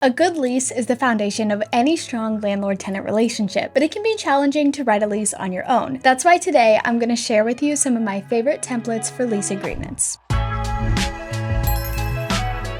A good lease is the foundation of any strong landlord-tenant relationship, but it can be challenging to write a lease on your own. That's why today I'm going to share with you some of my favorite templates for lease agreements.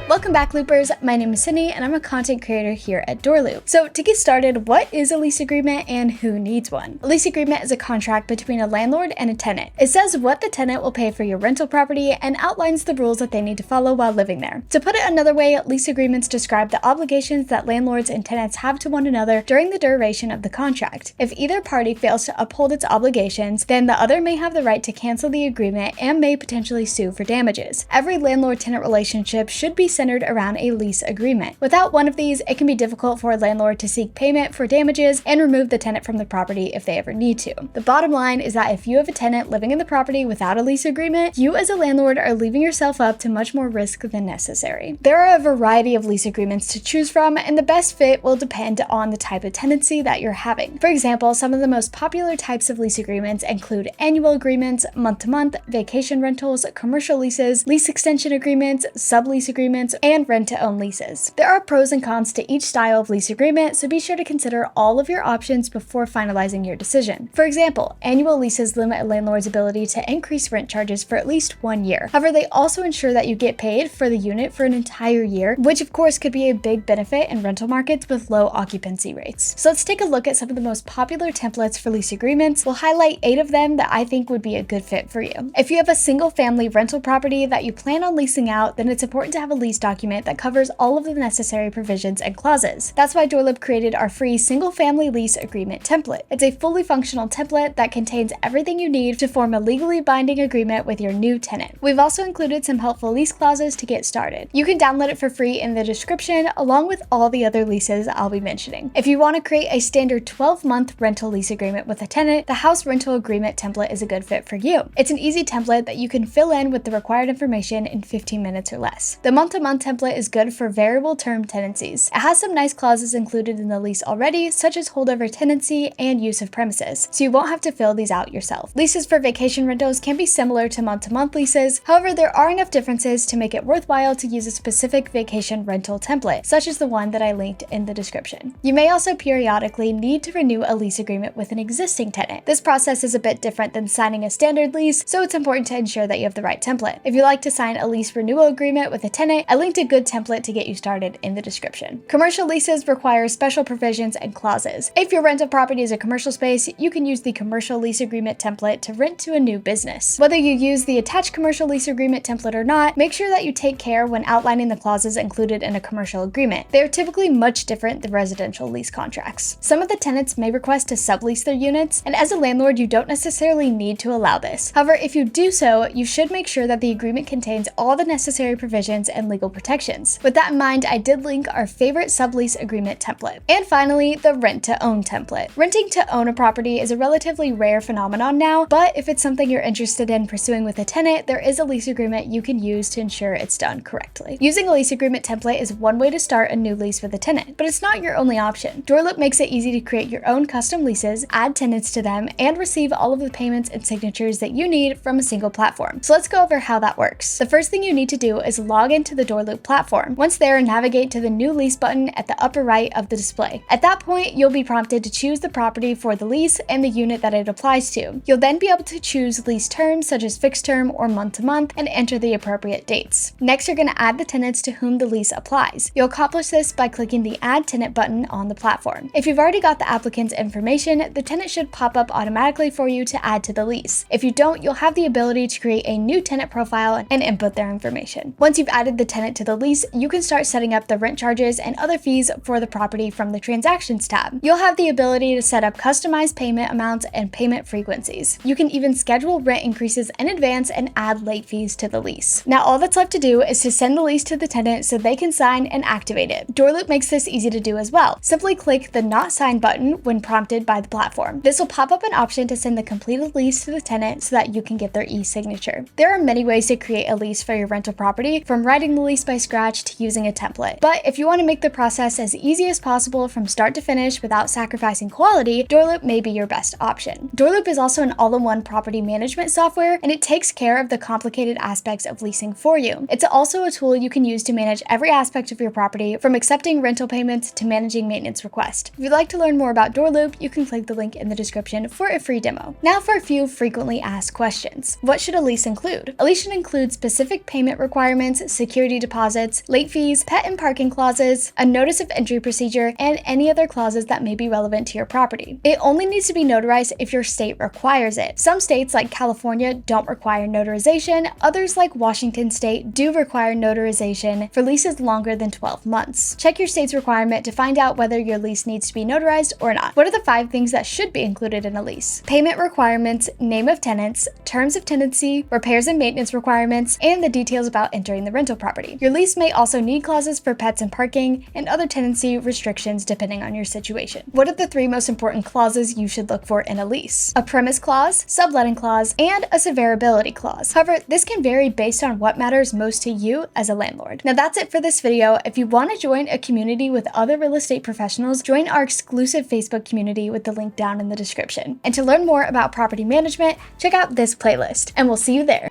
Welcome back, Loopers. My name is Sydney and I'm a content creator here at Doorloop. So to get started, what is a lease agreement and who needs one? A lease agreement is a contract between a landlord and a tenant. It says what the tenant will pay for your rental property and outlines the rules that they need to follow while living there. To put it another way, lease agreements describe the obligations that landlords and tenants have to one another during the duration of the contract. If either party fails to uphold its obligations, then the other may have the right to cancel the agreement and may potentially sue for damages. Every landlord-tenant relationship should be centered around a lease agreement. Without one of these, it can be difficult for a landlord to seek payment for damages and remove the tenant from the property if they ever need to. The bottom line is that if you have a tenant living in the property without a lease agreement, you as a landlord are leaving yourself up to much more risk than necessary. There are a variety of lease agreements to choose from, and the best fit will depend on the type of tenancy that you're having. For example, some of the most popular types of lease agreements include annual agreements, month-to-month, vacation rentals, commercial leases, lease extension agreements, sublease agreements, and rent-to-own leases. There are pros and cons to each style of lease agreement, so be sure to consider all of your options before finalizing your decision. For example, annual leases limit a landlord's ability to increase rent charges for at least 1 year. However, they also ensure that you get paid for the unit for an entire year, which of course could be a big benefit in rental markets with low occupancy rates. So let's take a look at some of the most popular templates for lease agreements. We'll highlight 8 of them that I think would be a good fit for you. If you have a single-family rental property that you plan on leasing out, then it's important to have a lease document that covers all of the necessary provisions and clauses. That's why Doorloop created our free single-family lease agreement template. It's a fully functional template that contains everything you need to form a legally binding agreement with your new tenant. We've also included some helpful lease clauses to get started. You can download it for free in the description, along with all the other leases I'll be mentioning. If you want to create a standard 12-month rental lease agreement with a tenant, the house rental agreement template is a good fit for you. It's an easy template that you can fill in with the required information in 15 minutes or less. The month-to-month template is good for variable term tenancies. It has some nice clauses included in the lease already, such as holdover tenancy and use of premises, so you won't have to fill these out yourself. Leases for vacation rentals can be similar to month-to-month leases. However, there are enough differences to make it worthwhile to use a specific vacation rental template, such as the one that I linked in the description. You may also periodically need to renew a lease agreement with an existing tenant. This process is a bit different than signing a standard lease, so it's important to ensure that you have the right template. If you like to sign a lease renewal agreement with a tenant, I linked a good template to get you started in the description. Commercial leases require special provisions and clauses. If your rental property is a commercial space, you can use the commercial lease agreement template to rent to a new business. Whether you use the attached commercial lease agreement template or not, make sure that you take care when outlining the clauses included in a commercial agreement. They are typically much different than residential lease contracts. Some of the tenants may request to sublease their units, and as a landlord, you don't necessarily need to allow this. However, if you do so, you should make sure that the agreement contains all the necessary provisions and legal protections. With that in mind, I did link our favorite sublease agreement template. And finally, the rent-to-own template. Renting to own a property is a relatively rare phenomenon now, but if it's something you're interested in pursuing with a tenant, there is a lease agreement you can use to ensure it's done correctly. Using a lease agreement template is one way to start a new lease with a tenant, but it's not your only option. Doorloop makes it easy to create your own custom leases, add tenants to them, and receive all of the payments and signatures that you need from a single platform. So let's go over how that works. The first thing you need to do is log into the Doorloop platform. Once there, navigate to the new lease button at the upper right of the display. At that point, you'll be prompted to choose the property for the lease and the unit that it applies to. You'll then be able to choose lease terms such as fixed term or month-to-month and enter the appropriate dates. Next, you're going to add the tenants to whom the lease applies. You'll accomplish this by clicking the Add Tenant button on the platform. If you've already got the applicant's information, the tenant should pop up automatically for you to add to the lease. If you don't, you'll have the ability to create a new tenant profile and input their information. Once you've added the tenant to the lease, you can start setting up the rent charges and other fees for the property from the Transactions tab. You'll have the ability to set up customized payment amounts and payment frequencies. You can even schedule rent increases in advance and add late fees to the lease. Now all that's left to do is to send the lease to the tenant so they can sign and activate it. Doorloop makes this easy to do as well. Simply click the Not Signed button when prompted by the platform. This will pop up an option to send the completed lease to the tenant so that you can get their e-signature. There are many ways to create a lease for your rental property, from writing the lease by scratch to using a template. But if you want to make the process as easy as possible from start to finish without sacrificing quality, Doorloop may be your best option. Doorloop is also an all-in-one property management software, and it takes care of the complicated aspects of leasing for you. It's also a tool you can use to manage every aspect of your property, from accepting rental payments to managing maintenance requests. If you'd like to learn more about Doorloop, you can click the link in the description for a free demo. Now for a few frequently asked questions. What should a lease include? A lease should include specific payment requirements, security deposits, late fees, pet and parking clauses, a notice of entry procedure, and any other clauses that may be relevant to your property. It only needs to be notarized if your state requires it. Some states like California don't require notarization, others like Washington State do require notarization for leases longer than 12 months. Check your state's requirement to find out whether your lease needs to be notarized or not. What are the 5 things that should be included in a lease? Payment requirements, name of tenants, terms of tenancy, repairs and maintenance requirements, and the details about entering the rental property. Your lease may also need clauses for pets and parking and other tenancy restrictions depending on your situation. What are the 3 most important clauses you should look for in a lease? A premise clause, subletting clause, and a severability clause. However, this can vary based on what matters most to you as a landlord. Now that's it for this video. If you want to join a community with other real estate professionals, join our exclusive Facebook community with the link down in the description. And to learn more about property management, check out this playlist, and we'll see you there.